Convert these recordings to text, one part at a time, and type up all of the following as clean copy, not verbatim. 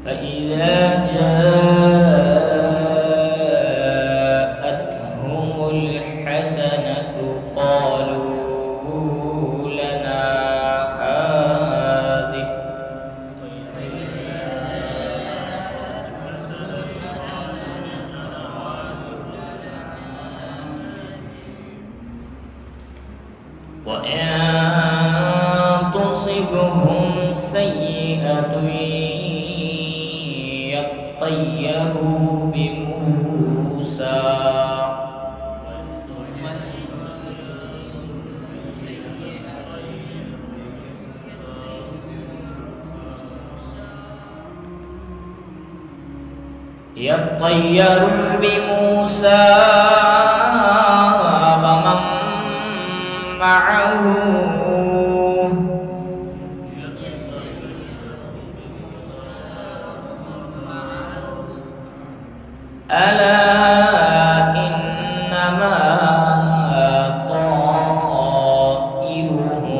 فإذا جاءتهم الحسنة قالوا لنا هذه وإن تصبهم سيئة يطيروا بموسى ومن معه ألا إنما طائرهم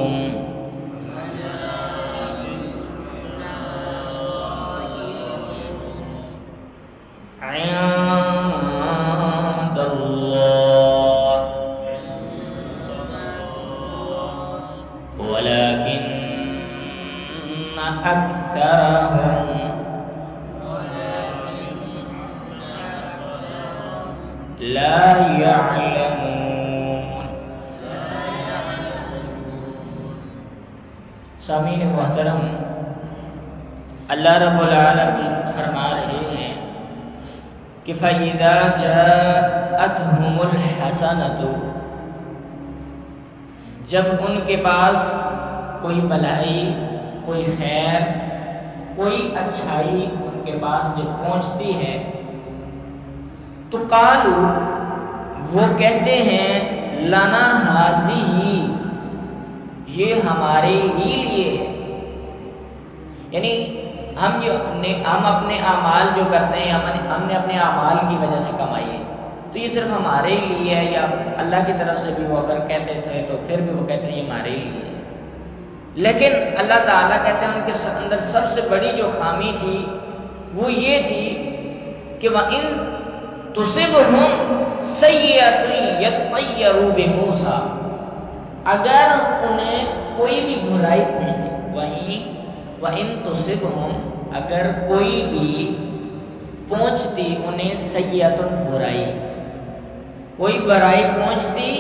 عند الله ولكن أكثرهم لا يعلمون۔ سامعین محترم، اللہ رب العالمین فرما رہے ہیں کہ فَإِذَا جَاءَتْهُمُ الْحَسَنَةُ، جب ان کے پاس کوئی بھلائی، کوئی خیر، کوئی اچھائی ان کے پاس جب پہنچتی ہے تو قالو، وہ کہتے ہیں لنا ہذی، یہ ہمارے ہی لیے ہے، یعنی ہم اپنے اعمال جو کرتے ہیں ہم نے اپنے اعمال کی وجہ سے کمائی ہے، تو یہ صرف ہمارے ہی لیے ہے، یا اللہ کی طرف سے بھی وہ اگر کہتے تھے تو پھر بھی وہ کہتے ہیں یہ ہمارے ہی لیے ہے۔ لیکن اللہ تعالیٰ کہتے ہیں ان کے اندر سب سے بڑی جو خامی تھی وہ یہ تھی کہ وَإِن تُصِبْهُمْ سَيِّئَةٌ يَطَّيَّرُوا بِمُوسَىٰ، اگر انہیں کوئی بھی برائی پہنچتی، وَإِن تُصِبْهُمْ، اگر کوئی بھی پہنچتی انہیں سیئۃ برائی، کوئی برائی پہنچتی،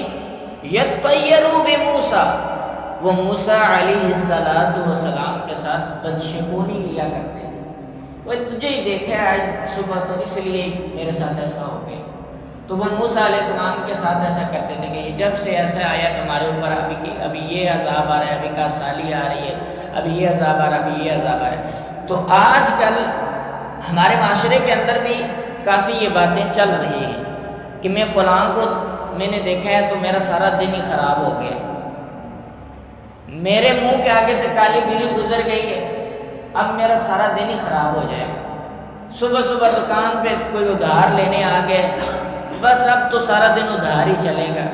یطیروا بموسیٰ، وہ موسیٰ علیہ السلام کے ساتھ بدشگونی لیا کرتے تھے، وہ تجھے ہی دیکھا آج صبح تو اس لیے میرے ساتھ ایسا ہو گیا، تو وہ موسیٰ علیہ السلام کے ساتھ ایسا کرتے تھے کہ جب سے ایسا آیا تمہارے اوپر ابھی یہ عذاب آ رہا ہے، ابھی کا سالی آ رہی ہے، ابھی یہ عذاب آ رہا ہے، ابھی یہ عذاب آ رہا ہے۔ تو آج کل ہمارے معاشرے کے اندر بھی کافی یہ باتیں چل رہی ہیں کہ میں فلاں کو میں نے دیکھا ہے تو میرا سارا دن ہی خراب ہو گیا، میرے منہ کے آگے سے کالی بلی گزر گئی ہے، اب میرا سارا دن ہی خراب ہو جائے گا، صبح صبح دکان پہ کوئی ادھار لینے آ گئے، بس اب تو سارا دن ادھار ہی چلے گا،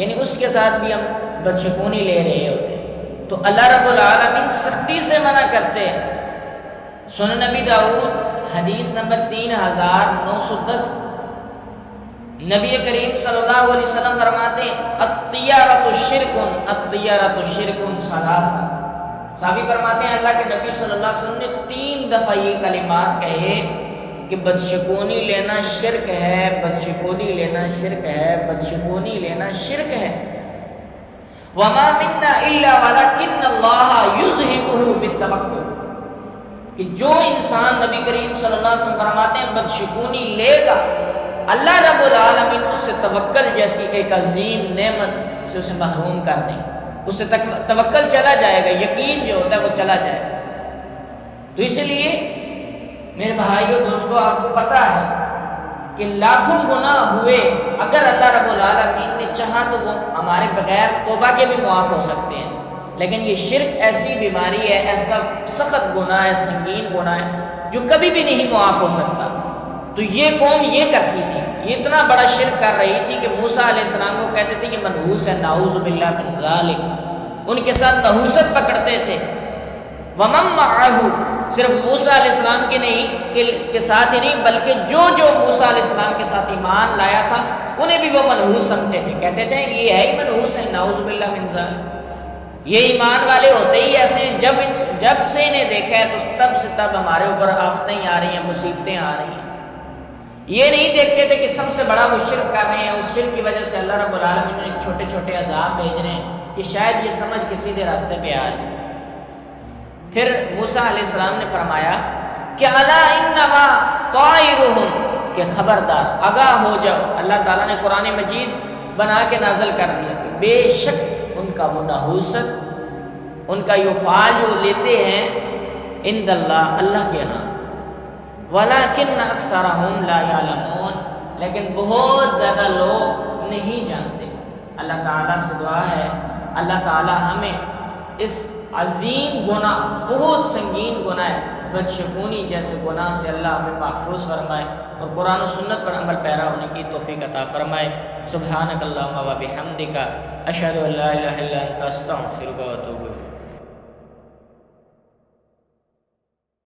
یعنی اس کے ساتھ بھی ہم بدشگونی لے رہے ہوتے ہیں۔ تو اللہ رب العالمین سختی سے منع کرتے ہیں۔ سنن نبی داؤد حدیث نمبر 3910، نبی کریم صلی اللہ علیہ وسلم فرماتے ہیں الطیارۃ شرک ثلاثہ، صحابی فرماتے ہیں اللہ کے نبی صلی اللہ علیہ وسلم نے 3 دفعہ یہ کلمات کہے کہ بدشگونی لینا شرک ہے، بدشگونی لینا شرک ہے، بدشگونی لینا شرک ہے۔ وما منا الا ولکن اللہ یذہبہ بالتوکل، کہ جو انسان نبی کریم صلی اللہ علیہ وسلم فرماتے ہیں بدشگونی لے گا، اللہ رب العالمین اس سے توکل جیسی ایک عظیم نعمت سے اسے محروم کر دیں، اس سے توکل چلا جائے گا، یقین جو ہوتا ہے وہ چلا جائے گا۔ تو اس لیے میرے بھائیوں دوستوں، آپ کو پتہ ہے کہ لاکھوں گناہ ہوئے، اگر اللہ رب العالمین نے چاہا تو وہ ہمارے بغیر توبہ کے بھی معاف ہو سکتے ہیں، لیکن یہ شرک ایسی بیماری ہے، ایسا سخت گناہ ہے، سنگین گناہ ہے جو کبھی بھی نہیں معاف ہو سکتا۔ تو یہ قوم یہ کرتی تھی، یہ اتنا بڑا شرک کر رہی تھی کہ موسیٰ علیہ السلام کو کہتے تھے یہ منحوس ہے، نعوذ باللہ من ذالک، ان کے ساتھ نحوست پکڑتے تھے۔ ومن معہ، صرف موسیٰ علیہ السلام کے ساتھ ہی نہیں بلکہ جو موسیٰ علیہ السلام کے ساتھ ایمان لایا تھا انہیں بھی وہ منحوس سمجھتے تھے، کہتے تھے یہ ہے ہی منحوس ہے، نعوذ باللہ من ذالک، یہ ایمان والے ہوتے ہی ایسے ہیں، جب سے انہیں دیکھا ہے تو تب سے تب ہمارے اوپر آفتیں آ رہی ہیں، مصیبتیں آ رہی ہیں۔ یہ نہیں دیکھتے تھے کہ سب سے بڑا وہ شرک کر رہے ہیں، اس شرک کی وجہ سے اللہ رب العالمین نے چھوٹے چھوٹے عذاب بھیج رہے ہیں کہ شاید یہ سمجھ کے سیدھے راستے پہ آ رہے ہیں۔ پھر موسیٰ علیہ السلام نے فرمایا کہ الا انما طائرهم، کہ خبردار آگاہ ہو جاؤ، اللہ تعالیٰ نے قرآن مجید بنا کے نازل کر دیا کہ بے شک ان کا وہ نحوست، ان کا یہ فعال جو لیتے ہیں عند اللہ، اللہ کے ہاں، ولیکن اکثرهم لا یعلمون، لیکن بہت زیادہ لوگ نہیں جانتے۔ اللہ تعالیٰ سے دعا ہے اللہ تعالیٰ ہمیں اس عظیم گناہ، بہت سنگین گناہ ہے بدشگونی جیسے گناہ سے اللہ ہمیں محفوظ فرمائے اور قرآن و سنت پر عمل پیرا ہونے کی توفیق عطا فرمائے۔ سبحانک اللہم و بحمدک، اشہد ان لا الہ الا انت، استغفرک و اتوب الیک۔